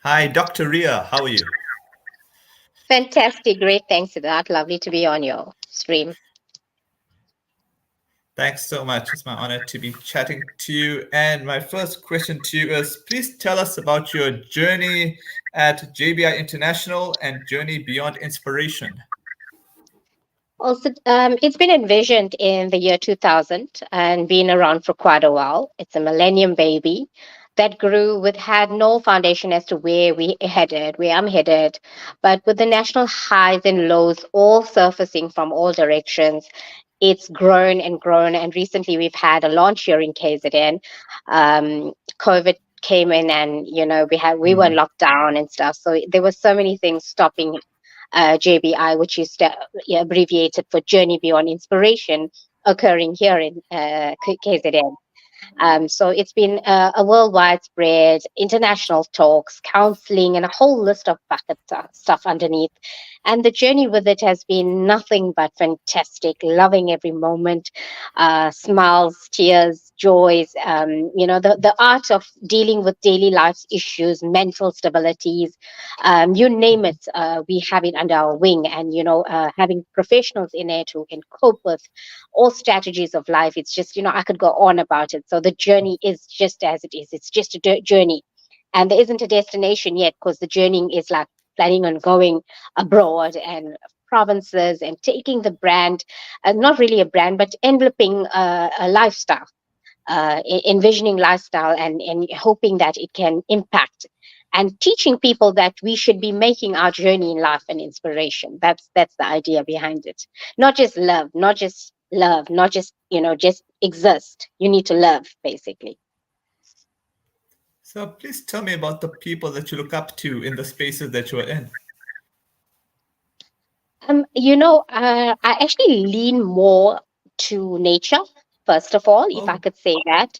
Hi, Dr. Ria. How are you? Fantastic. Great. Thanks, Siddharth. Lovely to be on your stream. Thanks so much. It's my honor to be chatting to you. And my first question to you is please tell us about your journey at JBI International and Journey Beyond Inspiration. Also, it's been envisioned in the year 2000 and been around for quite a while. It's a millennium baby that grew with had no foundation as to where we headed, where I'm headed, but with the national highs and lows all surfacing from all directions. It's grown and grown, and recently we've had a launch here in KZN. COVID came in, and we were Mm. locked down and stuff, so there were so many things stopping JBI, which is abbreviated for Journey Beyond Inspiration, occurring here in KZN. So it's been a worldwide spread, international talks, counseling, and a whole list of bucket stuff underneath. And the journey with it has been nothing but fantastic, loving every moment, smiles, tears, joys, the art of dealing with daily life's issues, mental stabilities, you name it, we have it under our wing. And, having professionals in it who can cope with all strategies of life. It's just, I could go on about it. So the journey is just as it is. It's just a journey. And there isn't a destination yet because the journey is like planning on going abroad and provinces and taking the brand, not really a brand, but enveloping a lifestyle, envisioning lifestyle and hoping that it can impact and teaching people that we should be making our journey in life an inspiration. That's the idea behind it. Not just love, not just just exist. You need to love, basically. So please tell me about the people that you look up to in the spaces that you are in. I actually lean more to nature, first of all, if I Oh, could say that.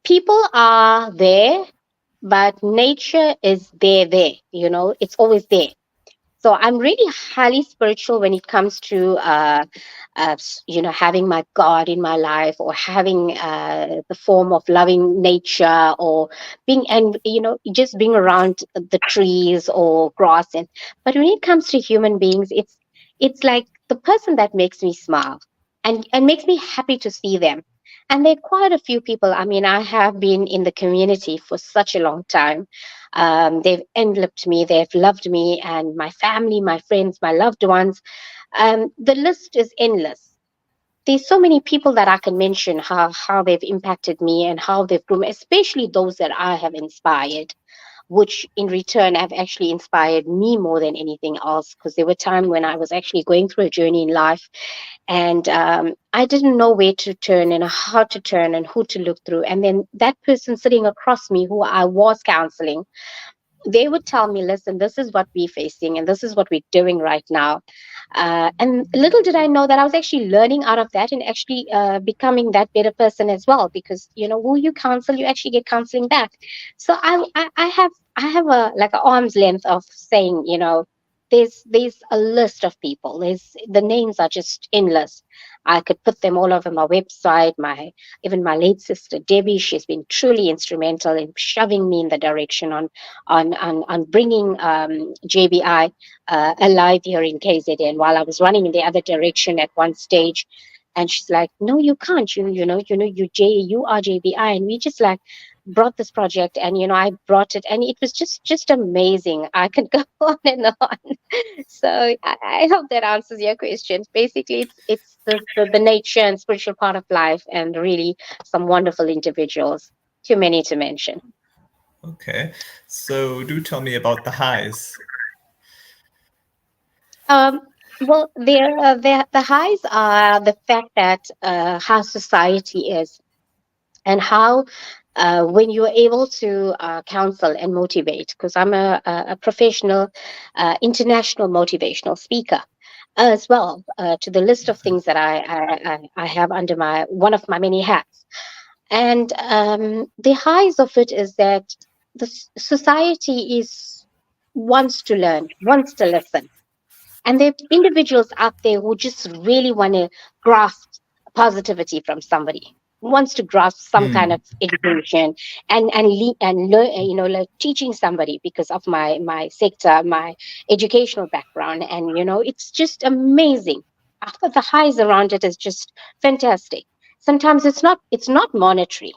People are there, but nature is there. It's always there. So I'm really highly spiritual when it comes to having my God in my life, or having the form of loving nature, or being, and just being around the trees or grass. And but when it comes to human beings, it's like the person that makes me smile and makes me happy to see them. And there are quite a few people. I mean, I have been in the community for such a long time. They've enveloped me, they've loved me, and my family, my friends, my loved ones. The list is endless. There's so many people that I can mention how they've impacted me and how they've grown, especially those that I have inspired, which in return have actually inspired me more than anything else. Because there were times when I was actually going through a journey in life, and I didn't know where to turn and how to turn and who to look through. And then that person sitting across me, who I was counseling, they would tell me, listen, this is what we're facing and this is what we're doing right now. And little did I know that I was actually learning out of that and actually becoming that better person as well, because who you counsel, you actually get counseling back. So I have a like an arm's length of saying, there's a list of people. There's the names are just endless. I could put them all over my website. My Even my late sister Debbie, she's been truly instrumental in shoving me in the direction on bringing JBI alive here in KZN, while I was running in the other direction at one stage. And she's like, "No, you can't. You are JBI." And we just like brought this project, and I brought it, and it was just amazing. I could go on and on. So I hope that answers your questions. Basically, it's the nature and spiritual part of life, and really some wonderful individuals. Too many to mention. okay. So do tell me about the highs. Um, well, the highs are the fact that how society is, and how when you're able to counsel and motivate, because I'm a professional international motivational speaker as well, to the list of things that I have under my one of my many hats. And the highs of it is that the society is wants to learn, wants to listen, and there are individuals out there who just really want to grasp positivity from somebody. wants to grasp some kind Hmm. of education and learn, like teaching somebody because of my sector, my educational background. And it's just amazing. After the highs around it is just fantastic. Sometimes it's not monetary,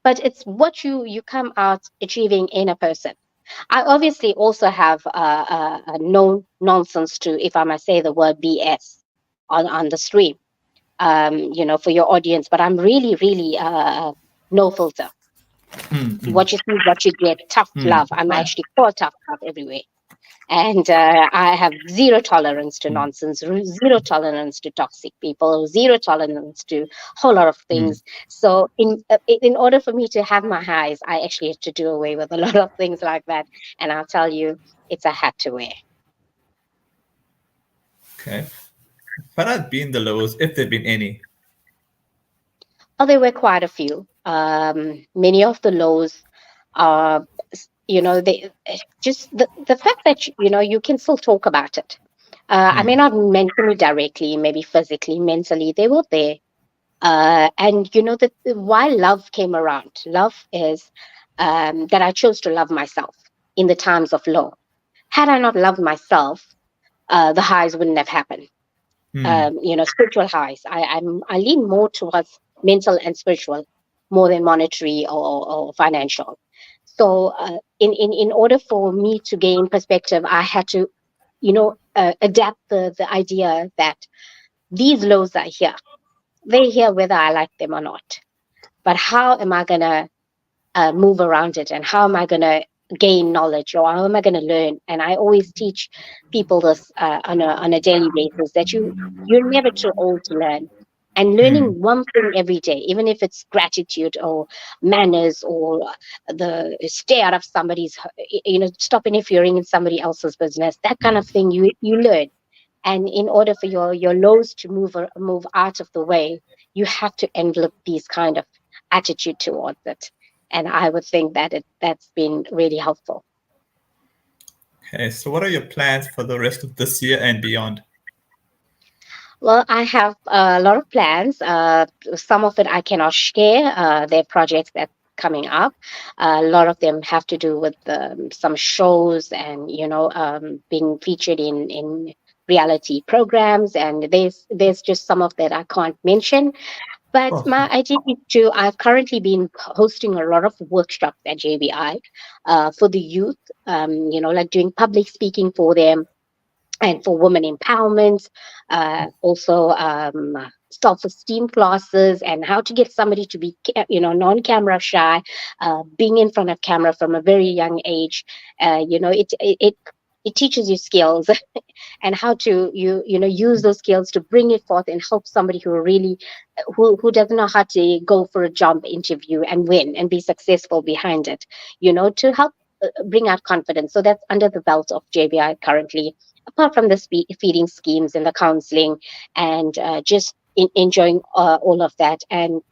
but it's what you come out achieving in a person. I obviously also have a no nonsense to, if I must say the word, BS on the stream, for your audience. But I'm really, really no filter. Hmm. Hmm. What you see, what you get. Tough Hmm. love. I'm Fine. actually called tough love everywhere. And I have zero tolerance to Hmm. nonsense, zero tolerance to toxic people, zero tolerance to a whole lot of Hmm. things. So in order for me to have my highs, I actually had to do away with a lot of things like that. And I'll tell you, it's a hat to wear. Okay. What have been the lows, if there've been any? Oh, there were quite a few. Many of the lows are, they just the fact that you can still talk about it. I Hmm. may not mention it directly, maybe physically, mentally, they were there. And that why love came around. Love is that I chose to love myself in the times of low. Had I not loved myself, the highs wouldn't have happened. Hmm. Spiritual highs. I lean more towards mental and spiritual more than monetary or financial. So in order for me to gain perspective, I had to adapt the idea that these lows are here. They're here whether I like them or not. But how am I gonna move around it, and how am I gonna gain knowledge, or how am I gonna learn? And I always teach people this on a daily basis, that you're never too old to learn. And Hmm. learning one thing every day, even if it's gratitude or manners or the stay out of somebody's, stop interfering in somebody else's business, that kind of thing, you learn. And in order for your lows to move out of the way, you have to envelop these kind of attitude towards it. And I would think that that's been really helpful. Okay. So, what are your plans for the rest of this year and beyond? Well, I have a lot of plans. Some of it I cannot share. They're projects that coming up. A lot of them have to do with some shows, and being featured in reality programs. And there's just some of that I can't mention. But Oh. my idea is to, I've currently been hosting a lot of workshops at JBI for the youth, like doing public speaking for them and for women empowerment, also self-esteem classes, and how to get somebody to be, non-camera shy, being in front of camera from a very young age. It teaches you skills and how to use those skills to bring it forth and help somebody who really who doesn't know how to go for a job interview and win and be successful behind it, to help bring out confidence. So that's under the belt of JBI currently, apart from the feeding schemes and the counseling, and just enjoying all of that. And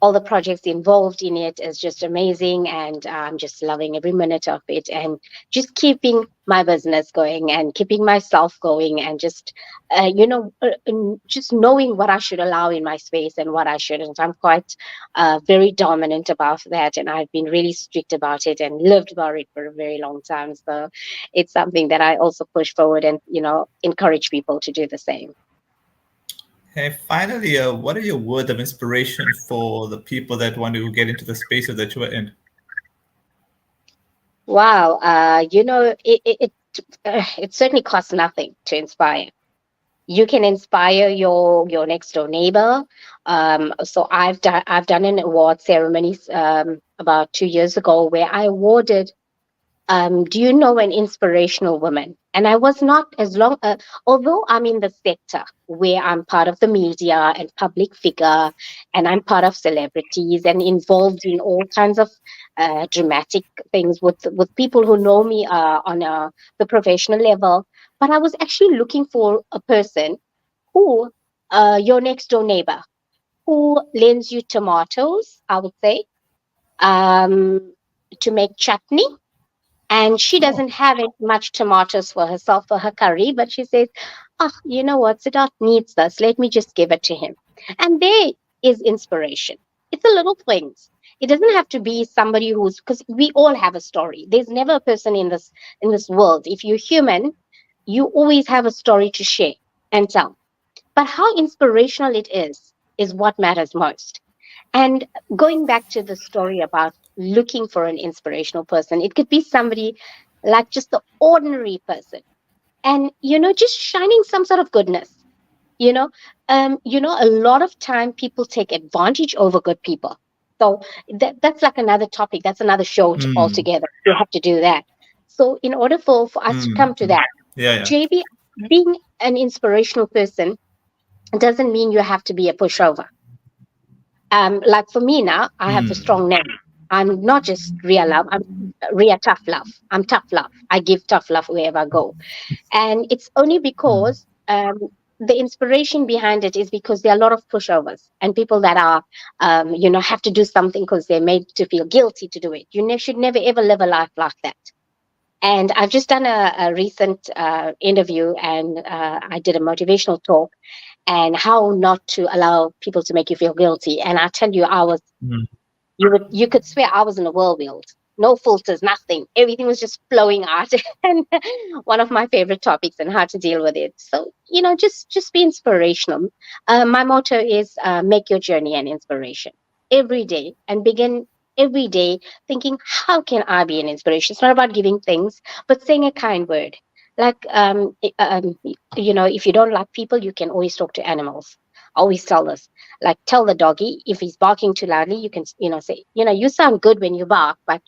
all the projects involved in it is just amazing, and I'm just loving every minute of it, and just keeping my business going and keeping myself going, and just just knowing what I should allow in my space and what I shouldn't. I'm quite very dominant about that, and I've been really strict about it and lived by it for a very long time. So it's something that I also push forward and encourage people to do the same. Hey, finally, what are your words of inspiration for the people that want to get into the spaces that you are in? Wow, it certainly costs nothing to inspire. You can inspire your next door neighbor. So I've done an award ceremony about 2 years ago, where I awarded, do you know, an inspirational woman? And I was not as long, although I'm in the sector where I'm part of the media and public figure, and I'm part of celebrities and involved in all kinds of dramatic things with people who know me on the professional level. But I was actually looking for a person who, your next door neighbor, who lends you tomatoes, I would say, um, to make chutney, and she Oh, doesn't have it much tomatoes for herself for her curry, but she says, oh, you know what, Siddharth needs this, let me just give it to him. And there is inspiration. It's the little things. It doesn't have to be somebody who's, because we all have a story. There's never a person in this world. If you're human, you always have a story to share and tell. But how inspirational it is what matters most. And going back to the story about looking for an inspirational person, it could be somebody like just the ordinary person, and just shining some sort of goodness. you know a lot of time people take advantage over good people. So that's like another topic, that's another show Mm, altogether. You have to do that. So in order for us to mm, come to mm. that, Yeah, yeah. JB, being an inspirational person doesn't mean you have to be a pushover. Like for me now, I have a Mm, strong name. I'm not just real love, I'm Ria Tough Love. I'm tough love. I give tough love wherever I go. And it's only mm, because the inspiration behind it is because there are a lot of pushovers and people that are have to do something because they're made to feel guilty to do it. Should never ever live a life like that. And I've just done a recent interview, and I did a motivational talk, and how not to allow people to make you feel guilty. And I tell you, mm. you could swear I was in a whirlwind. No filters, nothing. Everything was just flowing out. And one of my favorite topics, and how to deal with it. So, just be inspirational. My motto is make your journey an inspiration every day, and begin every day thinking, how can I be an inspiration? It's not about giving things, but saying a kind word. Like, if you don't like people, you can always talk to animals. I always tell this, like, tell the doggy if he's barking too loudly, you can say, you sound good when you bark, but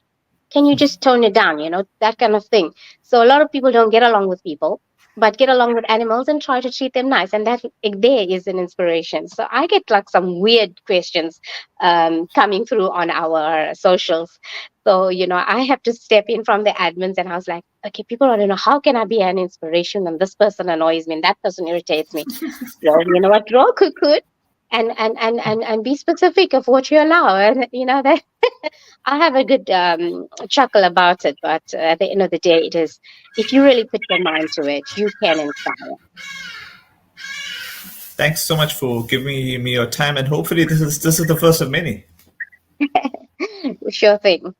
can you just tone it down, that kind of thing. So a lot of people don't get along with people, but get along with animals and try to treat them nice, and that there is an inspiration. So I get like some weird questions coming through on our socials. So I have to step in from the admins, and I was like, okay, people want to know, how can I be an inspiration, and this person annoys me and that person irritates me. Well, you know what, draw a cocoon, and be specific of what you allow, and that I have a good chuckle about it. But at the end of the day, it is, if you really put your mind to it, you can inspire. Thanks so much for giving me your time, and hopefully this is the first of many. Sure thing.